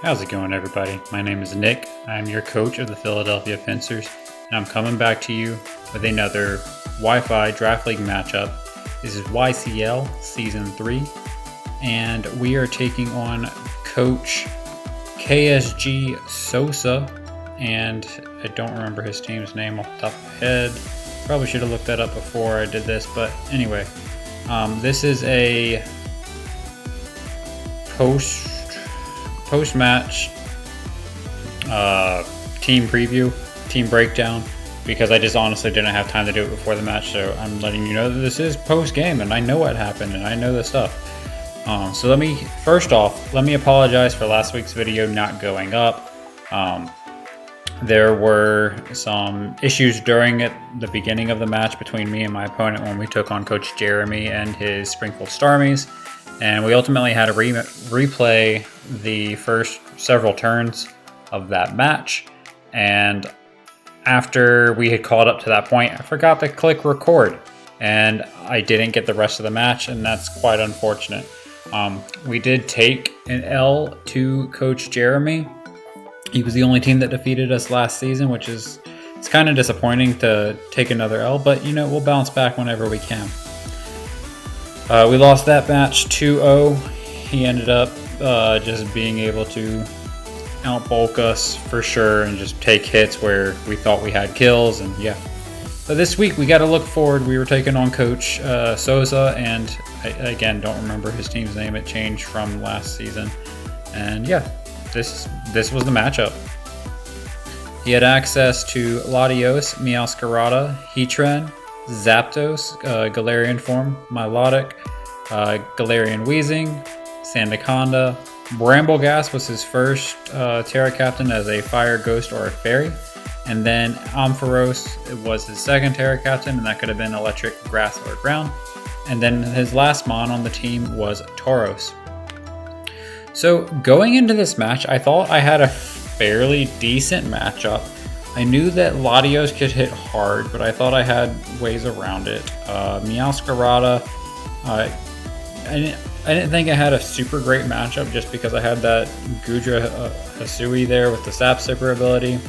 How's it going, everybody? My name is Nick. I'm your coach of the Philadelphia Pinsirs, and I'm coming back to you with another Wi-Fi Draft League matchup. This is YCL Season 3, and we are taking on Coach KSG Sosa, and I don't remember his team's name off the top of my head. Probably should have looked that up before I did this, but anyway, this is a post-match team preview, team breakdown, because I just honestly didn't have time to do it before the match, so I'm letting you know that this is post-game and I know what happened and I know the stuff. So let me apologize for last week's video not going up. There were some issues during the beginning of the match between me and my opponent when we took on Coach Jeremy and his Springfield Starmies. And we ultimately had to replay the first several turns of that match. And after we had caught up to that point, I forgot to click record. And I didn't get the rest of the match, and that's quite unfortunate. We did take an L to Coach Jeremy. He was the only team that defeated us last season, which is it's kind of disappointing to take another L, but you know, we'll bounce back whenever we can. We lost that match 2-0. He ended up just being able to outbulk us for sure and just take hits where we thought we had kills, and yeah. But this week we got to look forward. We were taking on Coach Sosa, and I, again, don't remember his team's name. It changed from last season, and yeah, this was the matchup. He had access to Latios, Meowscarada, Heatran, Zapdos, Galarian form, Milotic, Galarian Weezing, Sandaconda. Brambleghast was his first Terra Captain as a Fire, Ghost, or a Fairy. And then Ampharos was his second Terra Captain, and that could have been Electric, Grass, or Ground. And then his last Mon on the team was Tauros. So going into this match, I thought I had a fairly decent matchup. I knew that Latios could hit hard, but I thought I had ways around it. Meowscarada, I didn't think I had a super great matchup just because I had that Gudra Hisui there with the Sap Sipper ability.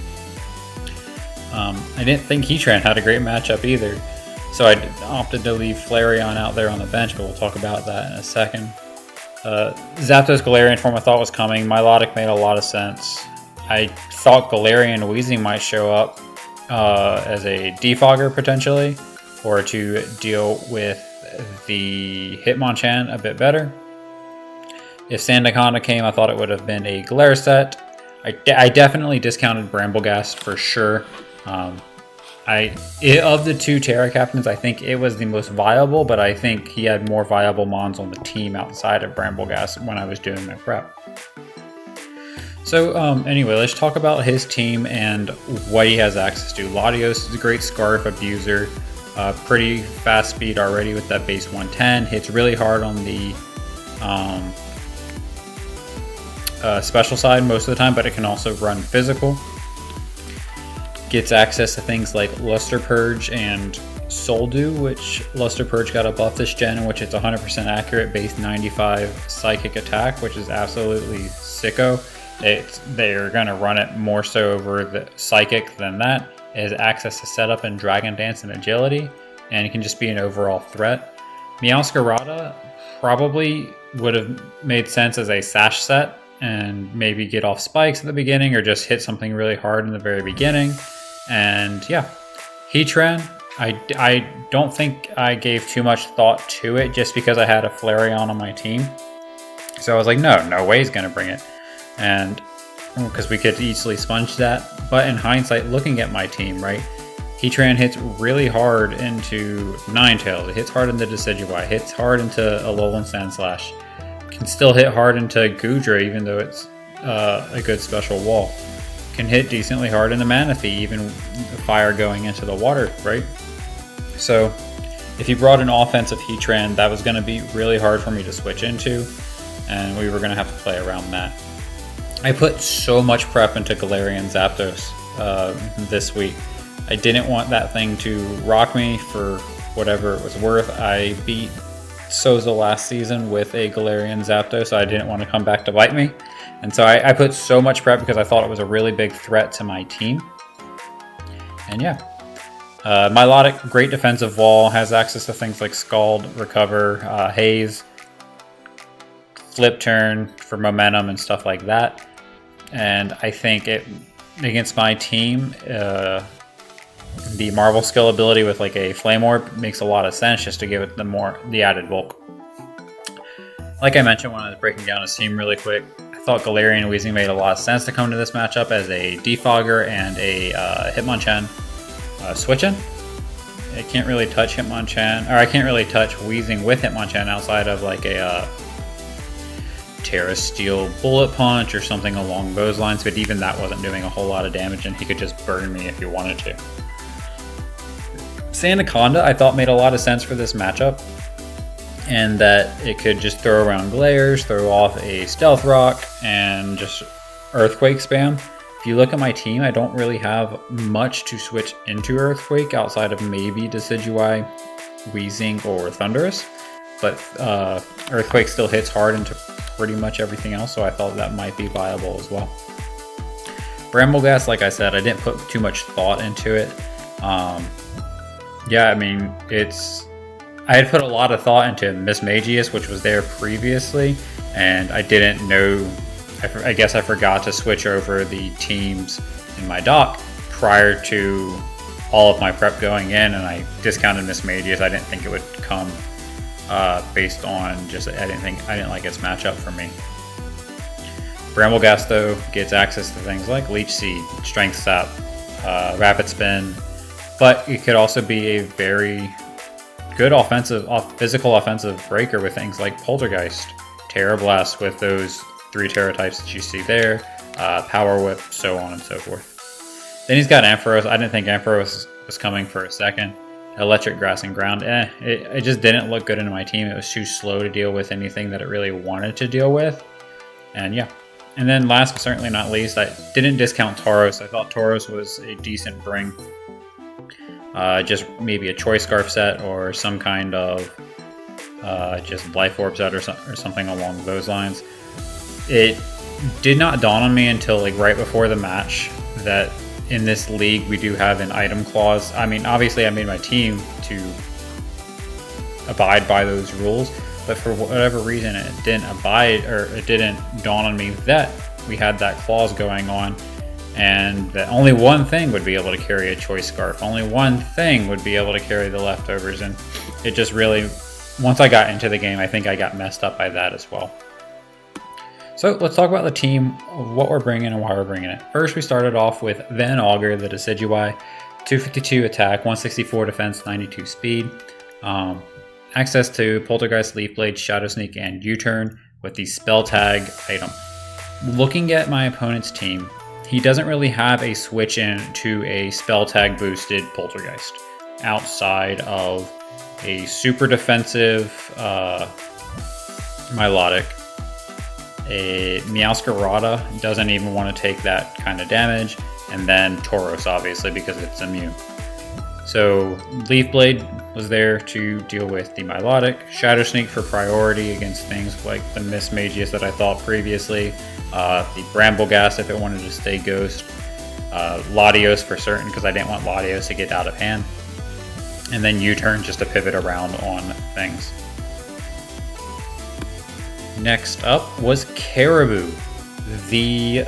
I didn't think Heatran had a great matchup either, so I opted to leave Flareon out there on the bench, but we'll talk about that in a second. Zapdos Galarian form I thought was coming. Milotic made a lot of sense. I thought Galarian Weezing might show up as a defogger potentially, or to deal with the Hitmonchan a bit better. If Sandaconda came, I thought it would have been a Galarian set. I definitely discounted Brambleghast for sure. Of the two Terra Captains, I think it was the most viable, but I think he had more viable Mons on the team outside of Brambleghast when I was doing my prep. So anyway, let's talk about his team and what he has access to. Latios is a great Scarf abuser, pretty fast speed already with that base 110, hits really hard on the special side most of the time, but it can also run physical. Gets access to things like Luster Purge and Soul Dew, which Luster Purge got a buff this gen, in which it's 100% accurate, base 95 psychic attack, which is absolutely sicko. They're going to run it more so over the Psychic than that. It has access to Setup and Dragon Dance and Agility, and it can just be an overall threat. Meowscarada probably would have made sense as a Sash set, and maybe get off spikes at the beginning, or just hit something really hard in the very beginning. And yeah, Heatran, I don't think I gave too much thought to it just because I had a Flareon on my team. So I was like, no way he's going to bring it. And because we could easily sponge that. But in hindsight, looking at my team, right, Heatran hits really hard into Ninetales. It hits hard into Decidueye. Hits hard into Alolan Sandslash. Can still hit hard into Gudra, even though it's a good special wall. Can hit decently hard into Manaphy, even the fire going into the water, right? So if you brought an offensive Heatran, that was going to be really hard for me to switch into, and we were going to have to play around that. I put so much prep into Galarian Zapdos this week. I didn't want that thing to rock me for whatever it was worth. I beat Souza last season with a Galarian Zapdos, so I didn't want to come back to bite me. And so I put so much prep because I thought it was a really big threat to my team. And yeah. Milotic, great defensive wall, has access to things like Scald, Recover, Haze, Flip Turn for momentum and stuff like that. And I think it against my team, the Marvel skill ability with like a Flame Orb makes a lot of sense just to give it the added bulk. Like I mentioned when I was breaking down his team really quick, I thought Galarian and Weezing made a lot of sense to come to this matchup as a Defogger and a Hitmonchan switch-in. I can't really touch Hitmonchan, or I can't really touch Weezing with Hitmonchan outside of like a Terra Steel Bullet Punch or something along those lines, but even that wasn't doing a whole lot of damage and he could just burn me if he wanted to. Sandaconda I thought made a lot of sense for this matchup, and that it could just throw around glares, throw off a Stealth Rock, and just Earthquake spam. If you look at my team, I don't really have much to switch into Earthquake outside of maybe Decidueye, Weezing, or Thundurus, but Earthquake still hits hard into pretty much everything else, so I thought that might be viable as well. Brambleghast, like I said, I didn't put too much thought into it. Yeah, I mean, I had put a lot of thought into Mismagius, which was there previously, and I didn't know, I guess I forgot to switch over the teams in my dock prior to all of my prep going in, and I discounted Mismagius. I didn't think it would come based on just, I didn't like its matchup for me. Brambleghast though gets access to things like Leech Seed, Strength Sap, Rapid Spin, but it could also be a very good physical offensive breaker with things like Poltergeist, Terra Blast with those 3 Terra types that you see there, Power Whip, so on and so forth. Then he's got Ampharos. I didn't think Ampharos was coming for a second. Electric, Grass, and Ground. It just didn't look good into my team. It was too slow to deal with anything that it really wanted to deal with. And yeah. And then last but certainly not least, I didn't discount Tauros. I thought Tauros was a decent bring. Just maybe a Choice Scarf set or some kind of just Life Orb set or something along those lines. It did not dawn on me until like right before the match that in this league we do have an item clause. I mean, obviously I made my team to abide by those rules, but for whatever reason it didn't dawn on me that we had that clause going on, and that only one thing would be able to carry a Choice Scarf, only one thing would be able to carry the leftovers, and it just really, once I got into the game, I think I got messed up by that as well. So let's talk about the team, what we're bringing and why we're bringing it. First, we started off with Van Augur, the Decidueye, 252 attack, 164 defense, 92 speed. Access to Poltergeist, Leaf Blade, Shadow Sneak, and U-Turn with the Spell Tag item. Looking at my opponent's team, he doesn't really have a switch in to a Spell Tag boosted Poltergeist outside of a super defensive Milotic. A Meowscarada doesn't even want to take that kind of damage, and then Tauros obviously because it's immune. So Leaf Blade was there to deal with the Milotic, Shadow Sneak for priority against things like the Mismagius that I thought previously, the Brambleghast if it wanted to stay Ghost, Latios for certain because I didn't want Latios to get out of hand, and then U-Turn just to pivot around on things. Next up was Caribou, the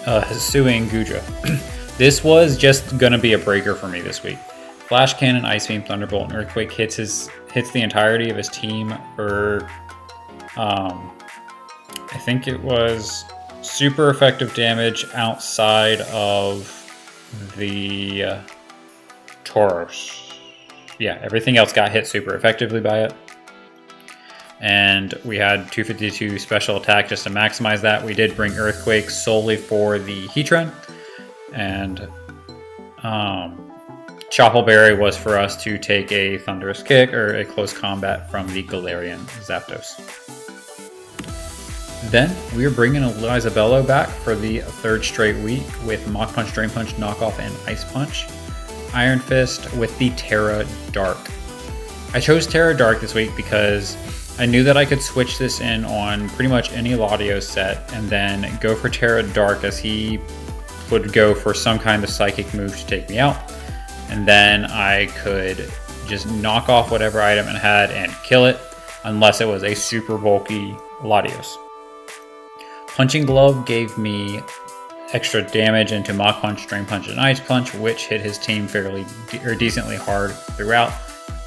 Hisuian Gudra. This was just going to be a breaker for me this week. Flash Cannon, Ice Beam, Thunderbolt, and Earthquake hits the entirety of his team for, I think it was super effective damage outside of the Tauros. Yeah, everything else got hit super effectively by it. And we had 252 special attack just to maximize that. We did bring Earthquake solely for the Heatran, and Choppleberry was for us to take a Thunderous Kick or a close combat from the Galarian Zapdos. Then we are bringing Isabello back for the 3rd straight week with Mach Punch, Drain Punch, Knockoff, and Ice Punch. Iron Fist with the Terra Dark. I chose Terra Dark this week because I knew that I could switch this in on pretty much any Latios set and then go for Terra Dark, as he would go for some kind of psychic move to take me out. And then I could just knock off whatever item it had and kill it, unless it was a super bulky Latios. Punching Glove gave me extra damage into Mach Punch, Drain Punch, and Ice Punch, which hit his team decently hard throughout.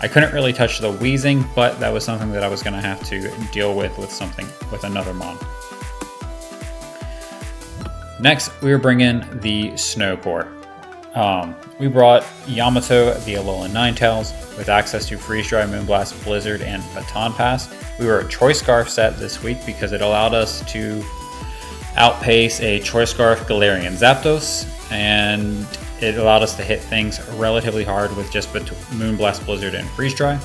I couldn't really touch the Wheezing, but that was something that I was going to have to deal with another mon. Next, we were bringing the Snow Core. We brought Yamato the Alolan Ninetales with access to Freeze Dry, Moonblast, Blizzard, and Baton Pass. We were a Choice Scarf set this week because it allowed us to outpace a Choice Scarf Galarian Zapdos, and it allowed us to hit things relatively hard with just Moonblast, Blizzard, and Freeze Dry.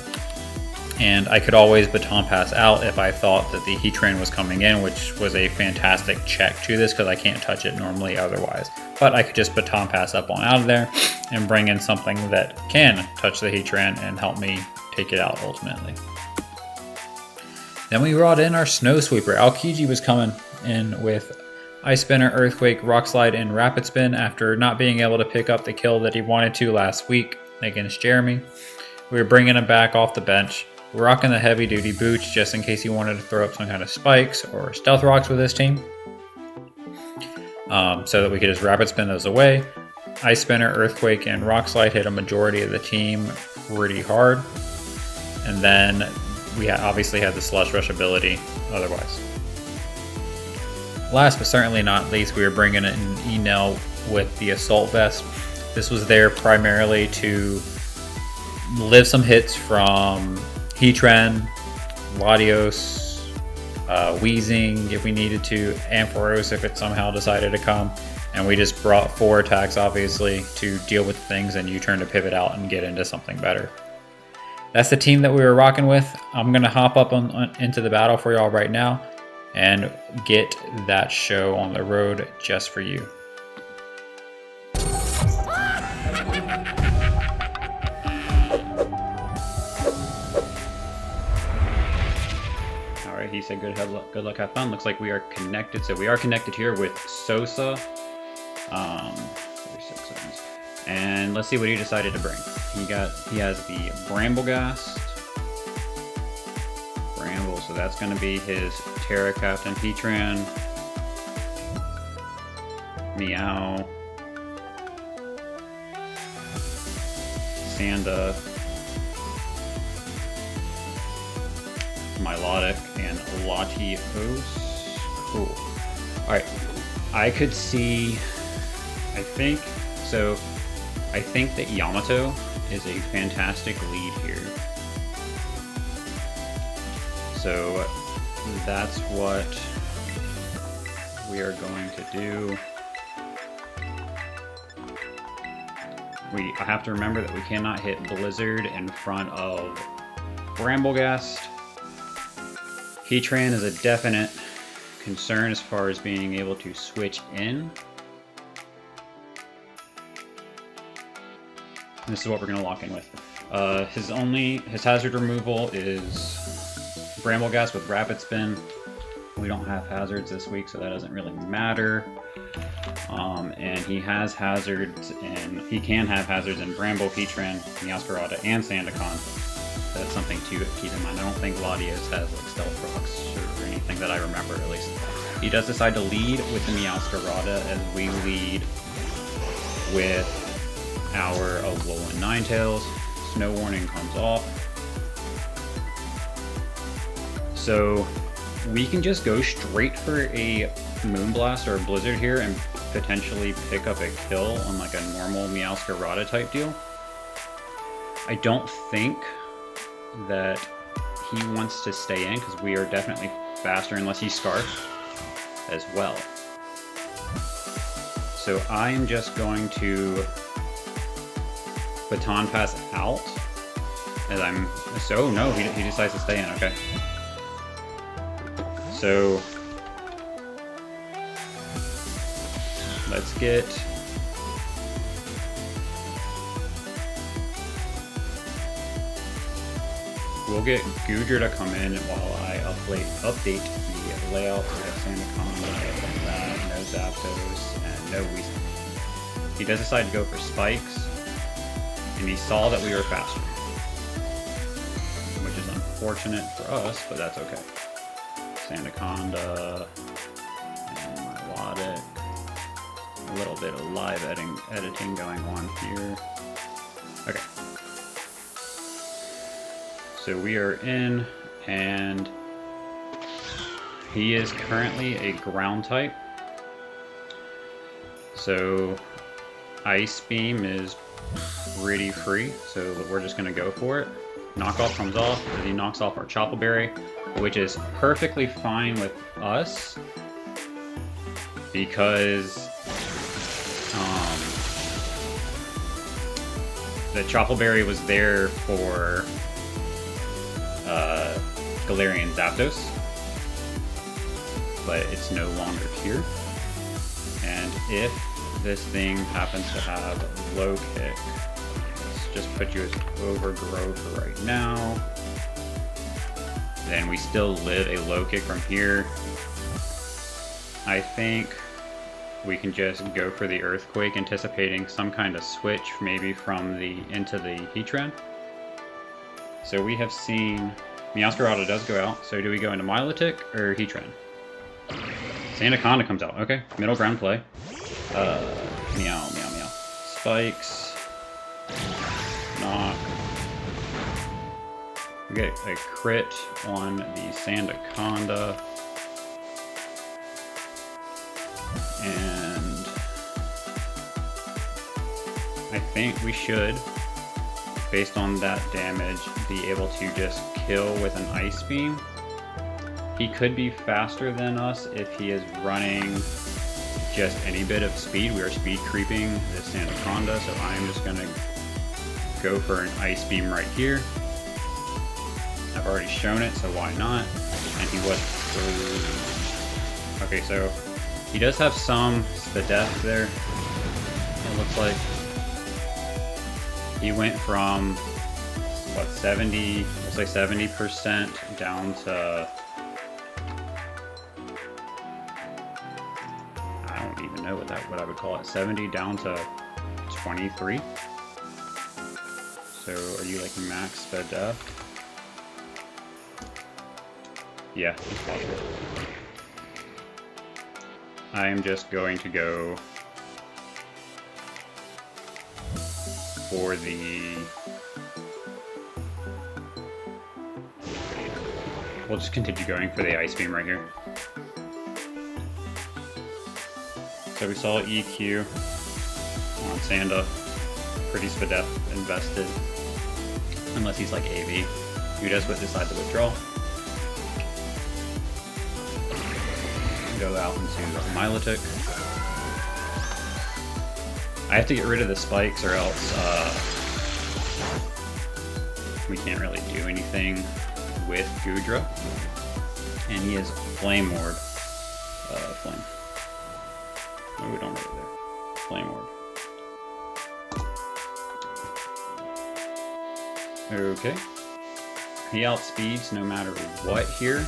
And I could always Baton Pass out if I thought that the Heatran was coming in, which was a fantastic check to this because I can't touch it normally otherwise. But I could just Baton Pass up on out of there and bring in something that can touch the Heatran and help me take it out ultimately. Then we brought in our Snow Sweeper. Aokiji was coming in with Ice Spinner, Earthquake, Rock Slide, and Rapid Spin after not being able to pick up the kill that he wanted to last week against Jeremy. We were bringing him back off the bench. We're rocking the heavy duty boots just in case he wanted to throw up some kind of spikes or stealth rocks with his team, so that we could just Rapid Spin those away. Ice Spinner, Earthquake, and Rock Slide hit a majority of the team pretty hard. And then we obviously had the Slush Rush ability otherwise. Last but certainly not least, we were bringing in Enel with the Assault Vest. This was there primarily to live some hits from Heatran, Latios, Wheezing if we needed to, Ampharos if it somehow decided to come. And we just brought 4 attacks obviously to deal with things and U-turn to pivot out and get into something better. That's the team that we were rocking with. I'm going to hop up into the battle for y'all right now and get that show on the road just for you. Alright, he said good luck, have fun. Looks like we are connected. So we are connected here with Sosa. 36 seconds. And let's see what he decided to bring. He has the Bramblegast. So that's going to be his Terra Captain Heatran, Meow, Sanda, Milotic, and Latios. Cool. Alright, I could see, I think that Yamato is a fantastic lead here. So that's what we are going to do. I have to remember that we cannot hit Blizzard in front of Bramblegast. Heatran is a definite concern as far as being able to switch in. This is what we're going to lock in with. His hazard removal is Bramblegast with Rapid Spin. We don't have hazards this week, so that doesn't really matter. And he has hazards, and he can have hazards in Bramble, Heatran, Meowscarada, and Sandaconda. So that's something to keep in mind. I don't think Latios has like Stealth Rocks or anything that I remember, at least. He does decide to lead with the Meowscarada as we lead with our Alolan Ninetales. Snow Warning comes off. So we can just go straight for a Moonblast or a Blizzard here and potentially pick up a kill on like a normal Meowscarada type deal. I don't think that he wants to stay in because we are definitely faster unless he Scarfs as well. So I am just going to Baton Pass out as no, he decides to stay in, okay. So let's get we'll get Gudra to come in while I update the layout. We have Sandaconda, and that, no Zapdos, and no Weezing. He does decide to go for spikes, and he saw that we were faster, which is unfortunate for us, but that's okay. Sandaconda, and Milotic. A little bit of live editing going on here. Okay. So we are in, and he is currently a ground type. So Ice Beam is pretty free, so we're just gonna go for it. Knockoff comes off, as he knocks off our Chople Berry, which is perfectly fine with us, because the Chople Berry was there for Galarian Zapdos, but it's no longer here. And if this thing happens to have low kick, let's just put you as overgrowth right now. Then we still live a low kick from here. I think we can just go for the Earthquake, anticipating some kind of switch, maybe from the into the Heatran. So we have seen Meowscarada does go out. So do we go into Milotic or Heatran? Sandaconda comes out. Okay, middle ground play. Meow. Spikes. Knock. We get a crit on the Sandaconda. And I think we should, based on that damage, be able to just kill with an Ice Beam. He could be faster than us if he is running just any bit of speed. We are speed creeping this Sandaconda, so I'm just going to go for an Ice Beam right here. I've already shown it, so why not? And he was... Okay, so he does have some Spadef there, it looks like. He went from, what, 70, we'll say 70% down to, I don't even know what I would call it, 70 down to 23. So are you like max Spadef? Yeah, he's possible. I am just going to go for the... We'll just continue going for the Ice Beam right here. So we saw EQ on Sanda. Pretty Spadef invested. Unless he's like AV, who does decide to withdraw. Go out into Milotic. I have to get rid of the spikes, or else we can't really do anything with Gudra. And he is Flame Ward. Flame. No, we don't really there. Flame Ward. Okay. He outspeeds no matter what here.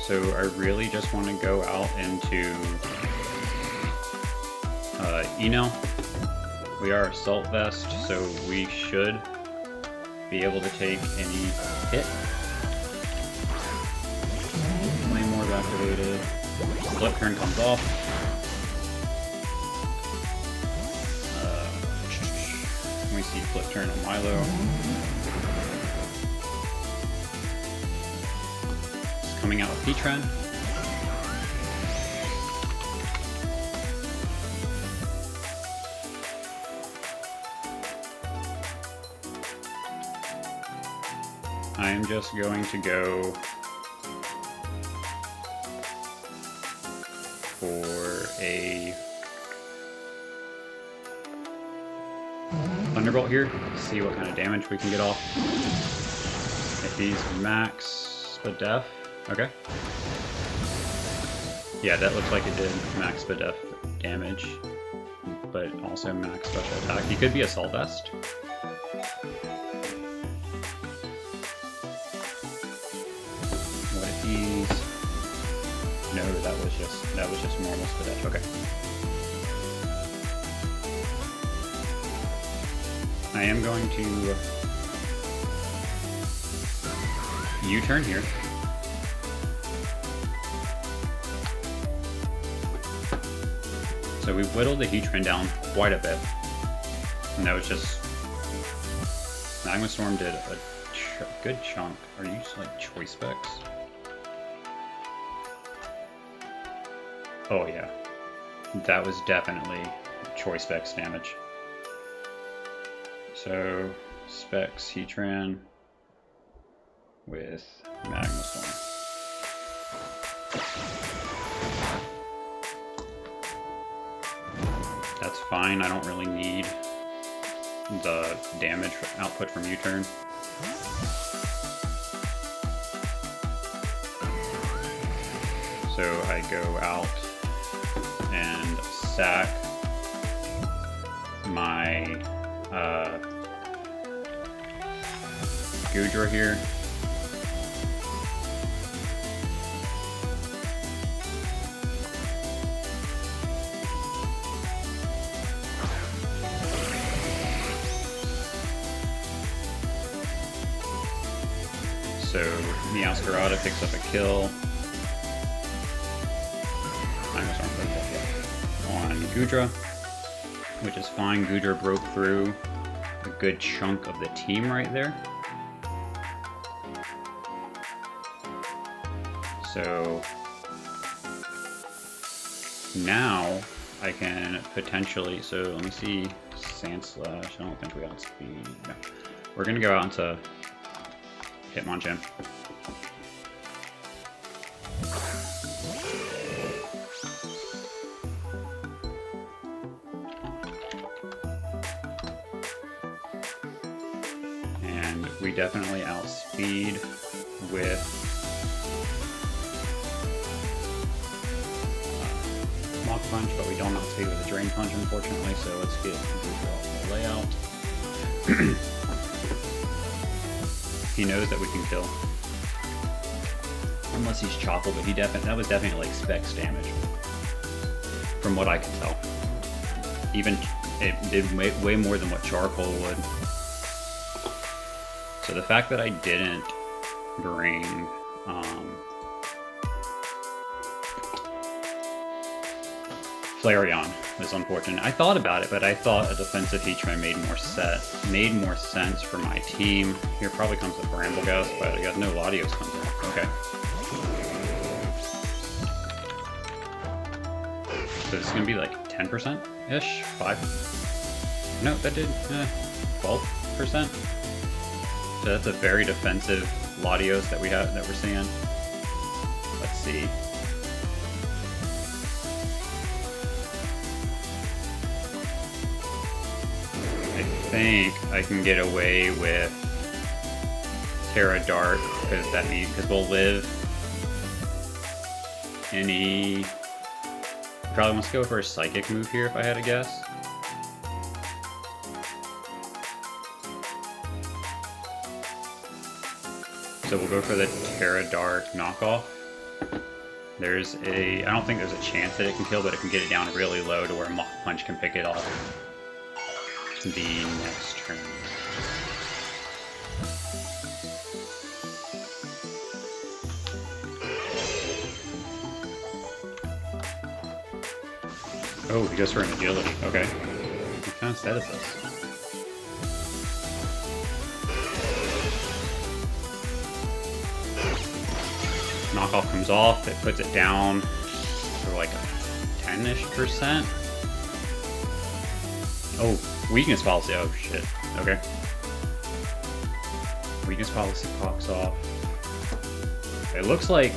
So I really just want to go out into Enel. We are Assault Vest, so we should be able to take any hit. Flame Ward activated. Flip Turn comes off. We see Flip Turn on Milo. Coming out with Heatran. I am just going to go for a Thunderbolt here, see what kind of damage we can get off. If he's max Spadef, okay. Yeah, that looks like it did max Spadef damage, but also max special attack. He could be Assault Vest. No, that was just normal spit. Okay. I am going to U-turn here. So we whittled the Heatran down quite a bit. And that was just... Magma Storm did a good chunk. Are you like choice specs? Oh yeah. That was definitely choice specs damage. So, specs Heatran with Magma Storm. That's fine, I don't really need the damage output from U-turn. So I go out and sack my Goodra here. So Meowscarada picks up a kill on Goodra, which is fine. Goodra broke through a good chunk of the team right there. So now I can potentially, so let me see, Sandslash, I don't think we outspeed, no. We're gonna go out into Hitmonchan. And we definitely outspeed with Mach Punch, but we don't outspeed with a Drain Punch, unfortunately, so let's get off the layout. He knows that we can kill. Unless he's Chople, but that was definitely like specs damage. From what I can tell. Even, it did way more than what Charcoal would. So the fact that I didn't bring, Flareon was unfortunate. I thought about it, but I thought a defensive Heatran made more sense for my team. Here probably comes the Brambleghast, but I got no Latios comes in. Okay. So this is gonna be like 10%-ish? 5? No, that did 12%. So that's a very defensive Latios that we're seeing. Let's see. I think I can get away with Terra Dart because we'll live any. Probably wants to go for a Psychic move here if I had to guess. So we'll go for the Terra Dart knockoff. I don't think there's a chance that it can kill, but it can get it down really low to where Mach Punch can pick it off the next turn. Oh, he goes for an agility. Okay. What kind of set is this? Knockoff comes off, it puts it down for like 10-ish%. Oh, weakness policy. Oh shit. Okay. Weakness policy pops off. It looks like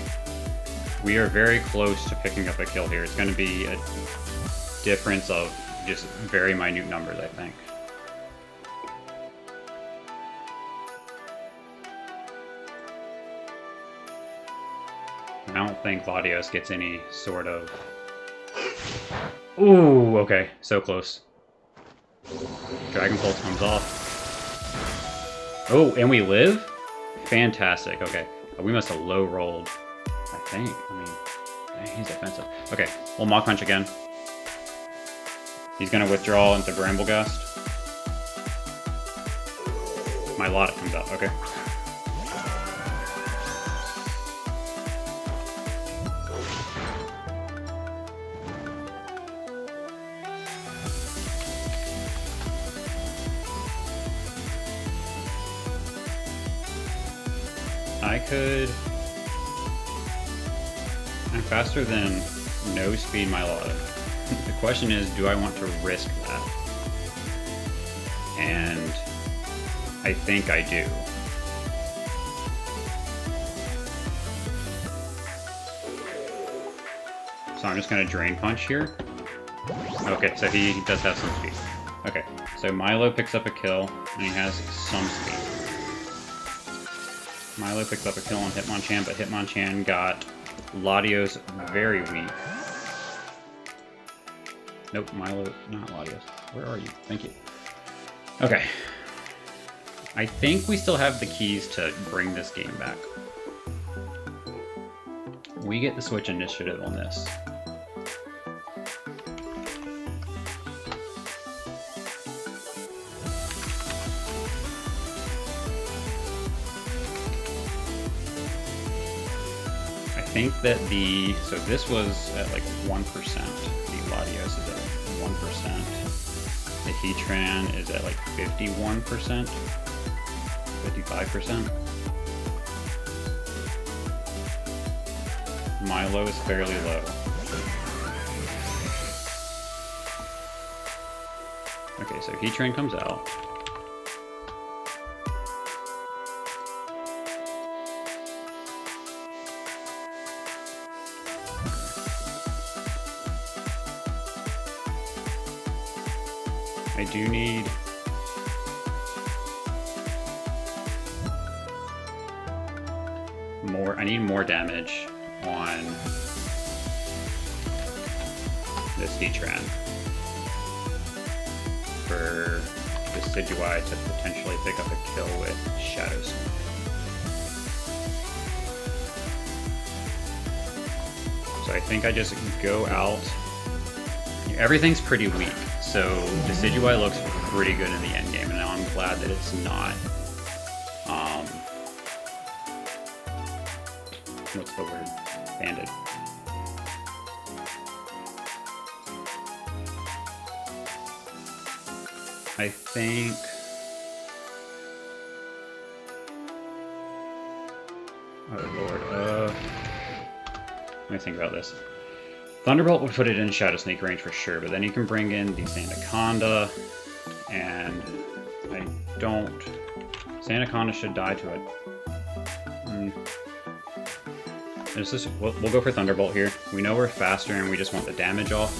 we are very close to picking up a kill here. It's going to be a difference of just very minute numbers, I think. I don't think Latios gets any sort of... Ooh, okay, so close. Dragon Pulse comes off. Oh, and we live? Fantastic, okay. We must have low rolled, I think. I mean, He's offensive. Okay, we'll Mach Punch again. He's gonna withdraw into Bramblegast. My Lotta comes out, okay. I could... I'm faster than no speed my Lotta. The question is, do I want to risk that? And I think I do. So I'm just gonna Drain Punch here. Okay, so he does have some speed. Okay, so Milo picks up a kill, and he has some speed. Milo picks up a kill on Hitmonchan, but Hitmonchan got Latios very weak. Nope, Milo, not Latios. Where are you? Thank you. Okay. I think we still have the keys to bring this game back. We get the Switch initiative on this. I think that so this was at like 1%. The Latios is at 1%. The Heatran is at like 51%, 55%. Milo is fairly low. Okay, so Heatran comes out. I do need more. I need more damage on this Heatran for Decidueye to potentially pick up a kill with Shadow Sneak. So I think I just go out. Everything's pretty weak. So Decidueye looks pretty good in the end game, and I'm glad that it's not. What's the word? Banded. I think. Oh lord. Let me think about this. Thunderbolt would put it in Shadow Sneak range for sure, but then you can bring in the Sandaconda, and I don't... Sandaconda should die to it. We'll go for Thunderbolt here. We know we're faster and we just want the damage off.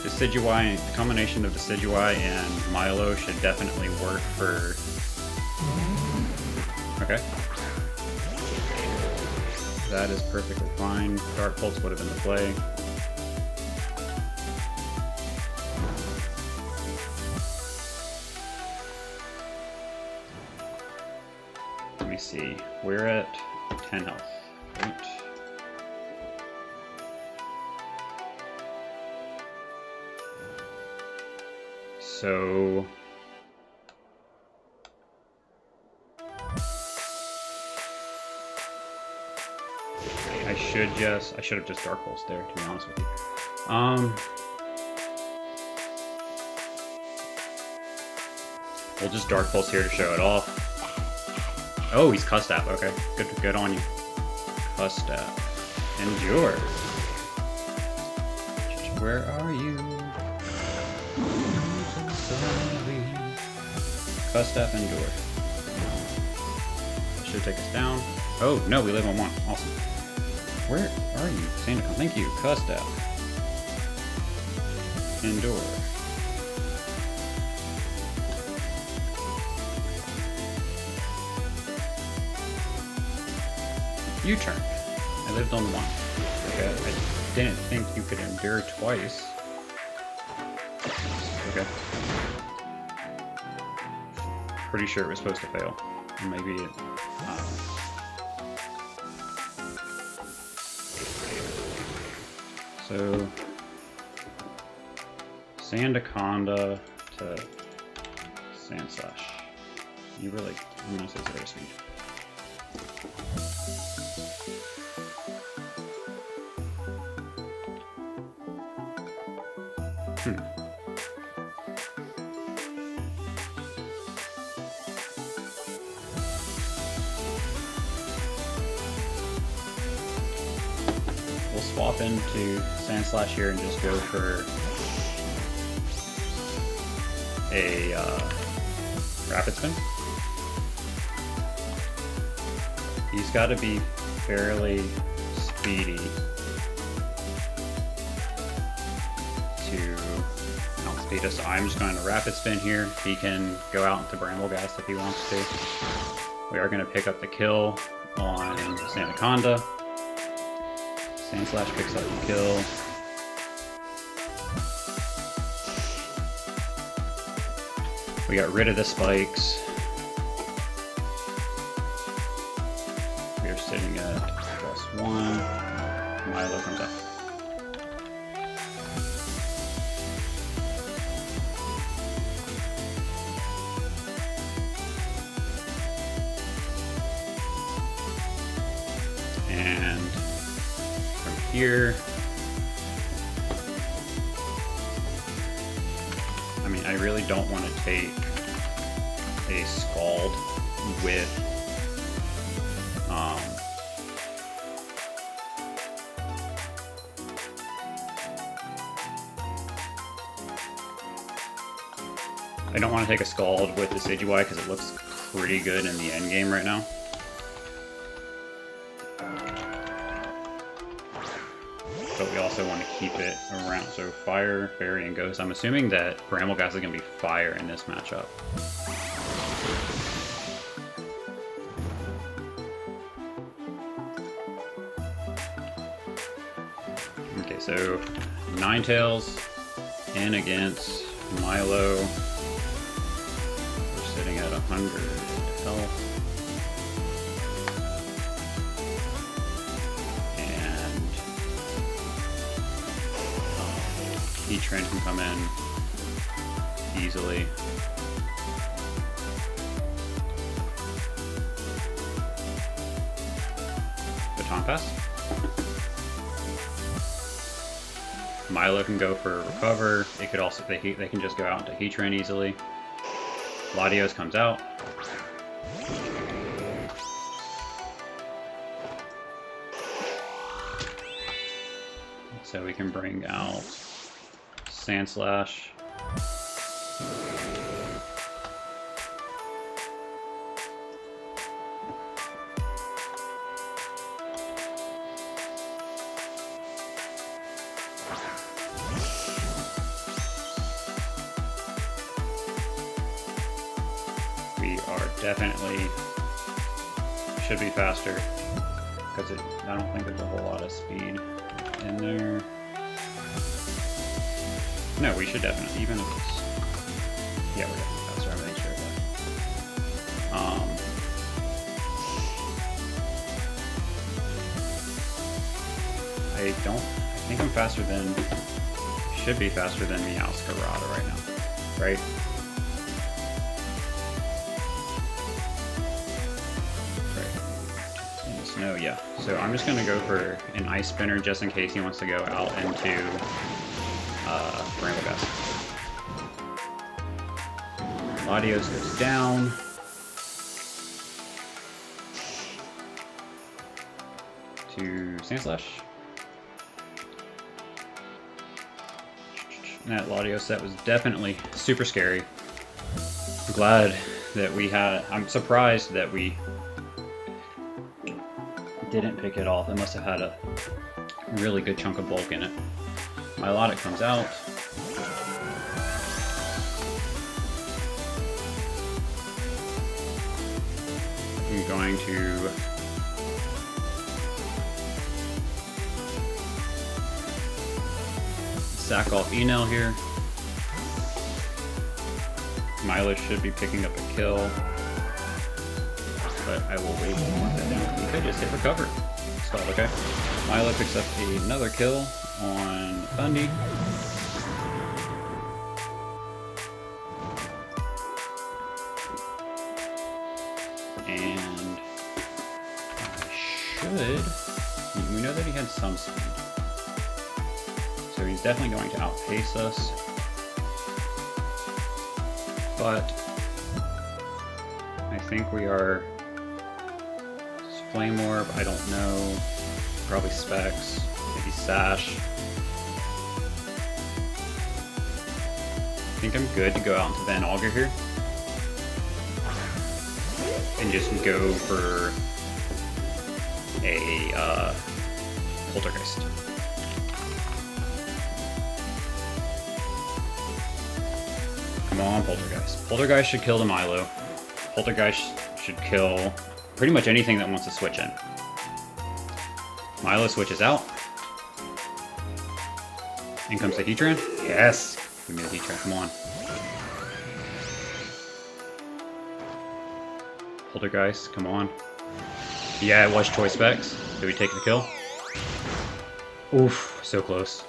Decidueye, the combination of Decidueye and Milo should definitely work for... Okay. That is perfectly fine. Dark Pulse would have been the play. Let me see. We're at 10 health. Right. So... I should have just Dark Pulse there, to be honest with you. We'll just Dark Pulse here to show it off. Oh, he's Cuss Tap. Okay, good on you. Cuss Tap. Endure. Where are you? Cuss Tap, Endure. Should take us down. Oh, no, we live on 1. Awesome. Where are you? Sandaconda. Thank you. Cuss Tap. Endure. U-turn. I lived on 1. Okay, I didn't think you could endure twice. Okay. pretty sure it was supposed to fail. Or maybe it... So... Sandaconda to Sand Slash. You really... I'm gonna say zero speed. We'll swap into Sand Slash here and just go for a Rapid Spin. He's got to be fairly speedy to outspeed us. So I'm just going to Rapid Spin here. He can go out into Brambleghast if he wants to. We are going to pick up the kill on Sandaconda. Sand Slash picks up the kill. We got rid of the spikes. We are sitting at +1. Milo comes up. And from here, I mean, I really don't want to take a Scald with I don't want to take a Scald with the Decidueye because it looks pretty good in the end game right now. But we also want to keep it around. So Fire, Fairy, and Ghost. I'm assuming that Brambleghast is going to be Fire in this matchup. Okay, so Ninetales in against Milo. We're sitting at 100 health. Heatran can come in easily. Baton Pass. Milo can go for Recover. It could also they can just go out into Heatran easily. Latios comes out. So we can bring out Sand Slash. We are definitely should be faster because I don't think there's a whole lot of speed in there. No, we should definitely, even if it's... Yeah, we're definitely faster, I'm really sure of that. I think I'm faster than... Should be faster than Meowscarada right now, right? Right. In the snow, yeah. So I'm just going to go for an Ice Spinner just in case he wants to go out into... Brambleghast. Latios goes down. To Sand Slash. That Latios set was definitely super scary. I'm glad that we had... I'm surprised that we didn't pick it off. It must have had a really good chunk of bulk in it. Milotic comes out. I'm going to sack off Enel here. Milo should be picking up a kill, but I will wait and mark that down. He could just hit recover. Stall, okay. Milo picks up another kill on Thundy. And we know that he had some speed. So he's definitely going to outpace us. But I think we are Flame Orb, I don't know. Probably Specs, maybe Sash. I think I'm good to go out into Van Augur here. And just go for a Poltergeist. Come on, Poltergeist. Poltergeist should kill the Milo. Poltergeist should kill pretty much anything that wants to switch in. Milo switches out. In comes the Heatran. Yes! Give me the Heatran, come on. Poltergeist, come on. Yeah, it was Choice Specs. Did we take the kill? Oof, so close.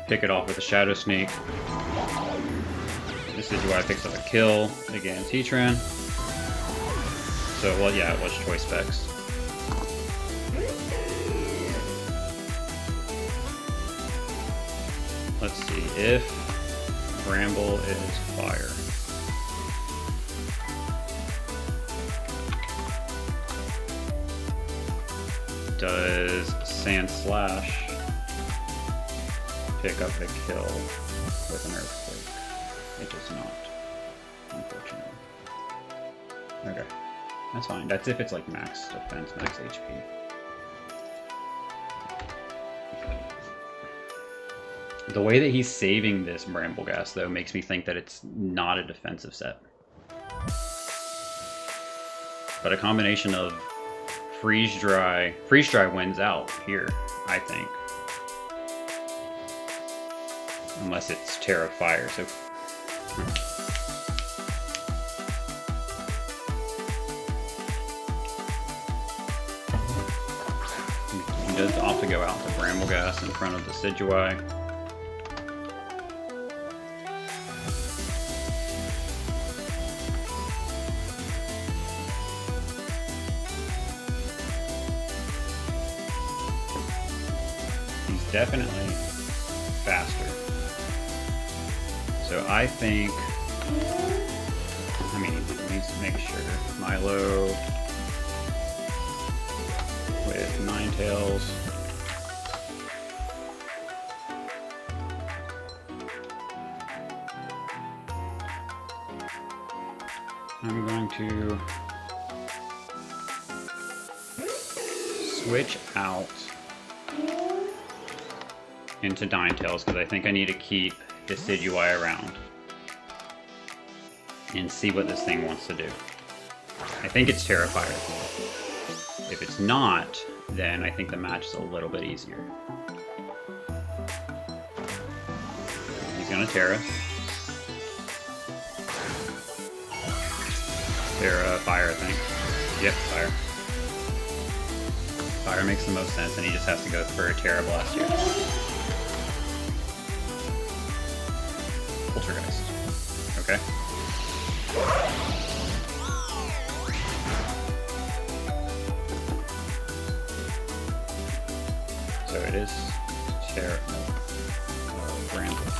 Pick it off with a Shadow Sneak. This is why I picked up a kill against Heatran. So, well, yeah, it was Choice Specs. Let's see if Bramble is fire. Does Sand Slash pick up the kill with an Earthquake? It does not, unfortunately. Okay, that's fine. That's if it's like max defense, max HP. The way that he's saving this Bramble Gas, though, makes me think that it's not a defensive set. But a combination of Freeze Dry wins out here, I think. Unless it's Terra Fire, so... He does opt to go out to Bramble Gas in front of the Decidueye. Definitely faster. So I think, let me make sure. Milo with Ninetales. I'm going to switch out into Ninetales because I think I need to keep Decidueye around and see what this thing wants to do. I think it's Terra Fire. If it's not, then I think the match is a little bit easier. He's gonna Terra. Terra Fire, I think. Yep, Fire. Fire makes the most sense, and he just has to go for a Terra Blast here. Poltergeist. Okay. So it is Terra. Bramble.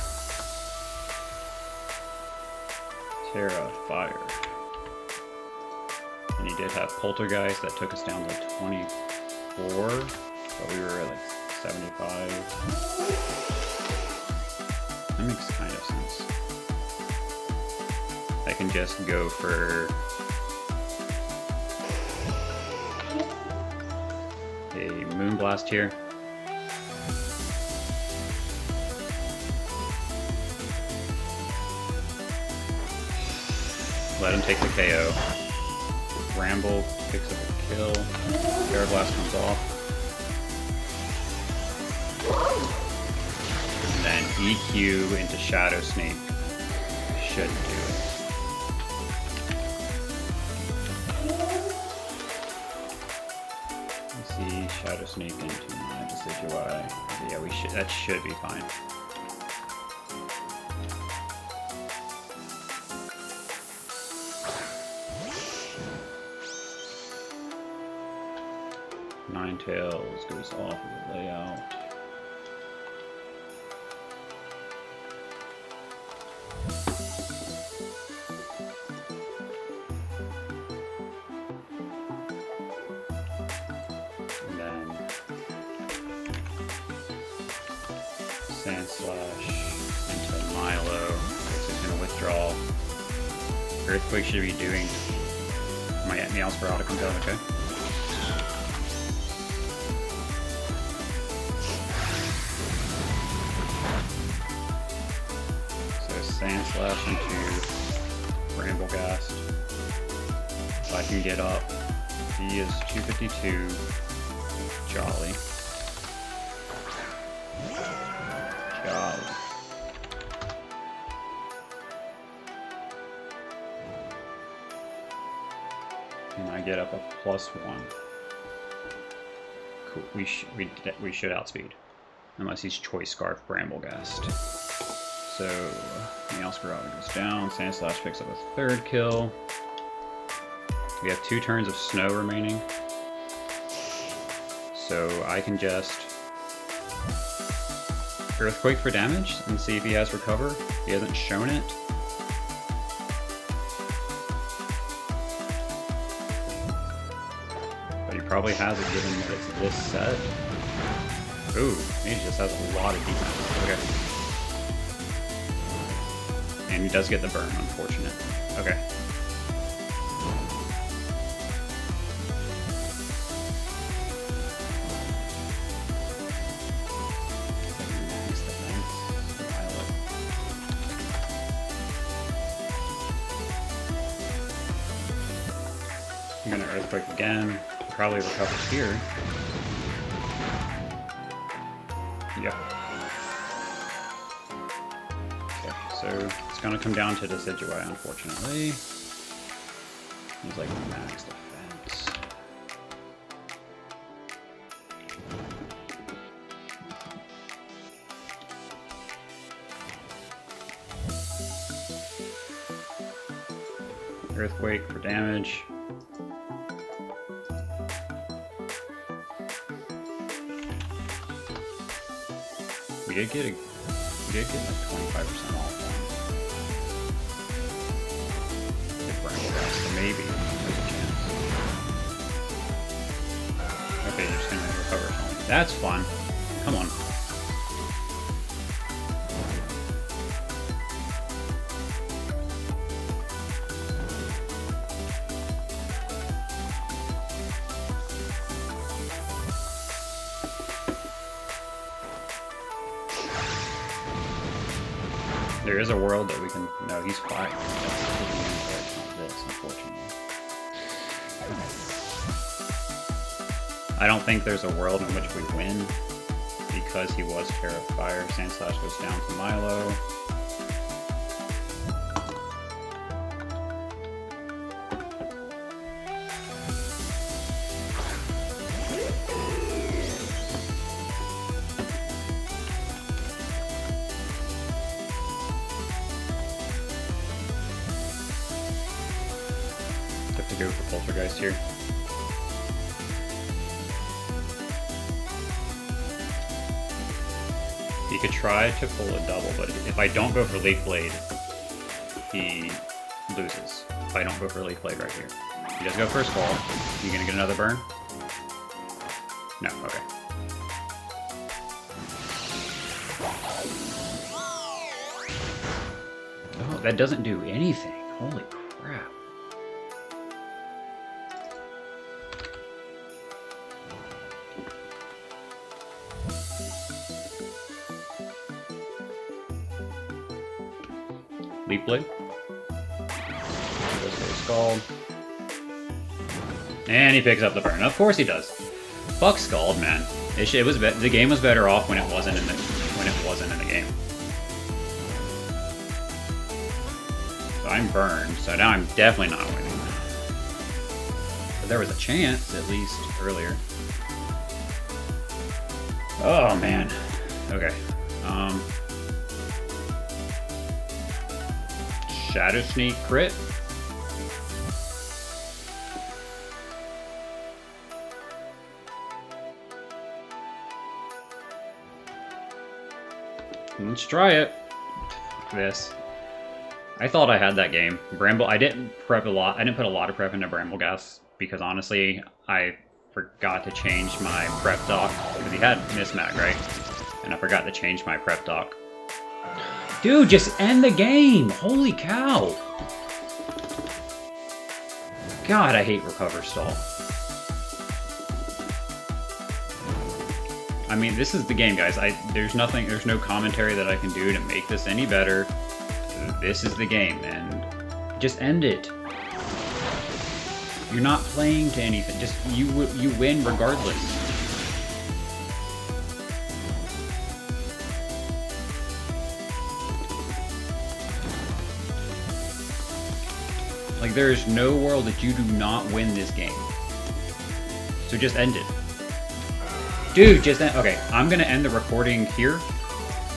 Terra Fire. And he did have Poltergeist that took us down to 24, but we were at like 75. That makes kind of sense. I can just go for a Moonblast here. Let him take the KO. Bramble picks up a kill. Terra Blast comes off. And then EQ into Shadow Sneak should do it. Let's see, Shadow Sneak into my Decidueye. Yeah, that should be fine. Ninetales goes off of the layout. And then Sand Slash into Milo. So he's gonna withdraw. Earthquake should be doing my Meowscarada comes out, okay? Sand Slash into Bramblegast. If I can get up. He is 252. Jolly. Jolly. And I get up a +1. Cool. We should outspeed. Unless he's Choice Scarf Bramblegast. So, Meowscarada goes down, Sand Slash picks up a 3rd kill. We have 2 turns of snow remaining. So I can just Earthquake for damage and see if he has Recover. He hasn't shown it. But he probably has it given that it's this set. Ooh, he just has a lot of defense. Okay. And he does get the burn, unfortunate. Okay. I'm gonna Earthquake again. Probably recovers here. Yep. Okay, so it's gonna come down to Decidueye, unfortunately. He's like max defense. Earthquake for damage. We did get like 25% off. So maybe there's a chance. Okay, you're just gonna recover something. That's fun. Come on. There is a world that we can... No, he's fine. That's this, unfortunately. I don't think there's a world in which we win because he was Terrifier. Sand Slash goes down to Milo. Have to go for Poltergeist here. He could try to pull a double, but if I don't go for Leaf Blade, he loses. If I don't go for Leaf Blade right here. He does go first fall. You gonna get another burn? No, okay. Oh, that doesn't do anything. Holy crap. Leaf Blade. Goes for Scald. And he picks up the burn. Of course he does. Fuck Scald, man. It was the game was better off when it wasn't in the game. So I'm burned. So now I'm definitely not winning. But there was a chance, at least earlier. Oh man. Okay. Shadow Sneak crit. Let's try it. This. I thought I had that game. Bramble. I didn't prep a lot. I didn't put a lot of prep into Bramble Gas because honestly, I forgot to change my prep doc because he had mismatch, right? And I forgot to change my prep doc. Dude, just end the game! Holy cow! God, I hate recover stall. I mean, this is the game, guys. There's no commentary that I can do to make this any better. This is the game, and just end it. You're not playing to anything. Just you win regardless. Like, there is no world that you do not win this game. So just end it. Dude, just end. Okay, I'm gonna end the recording here.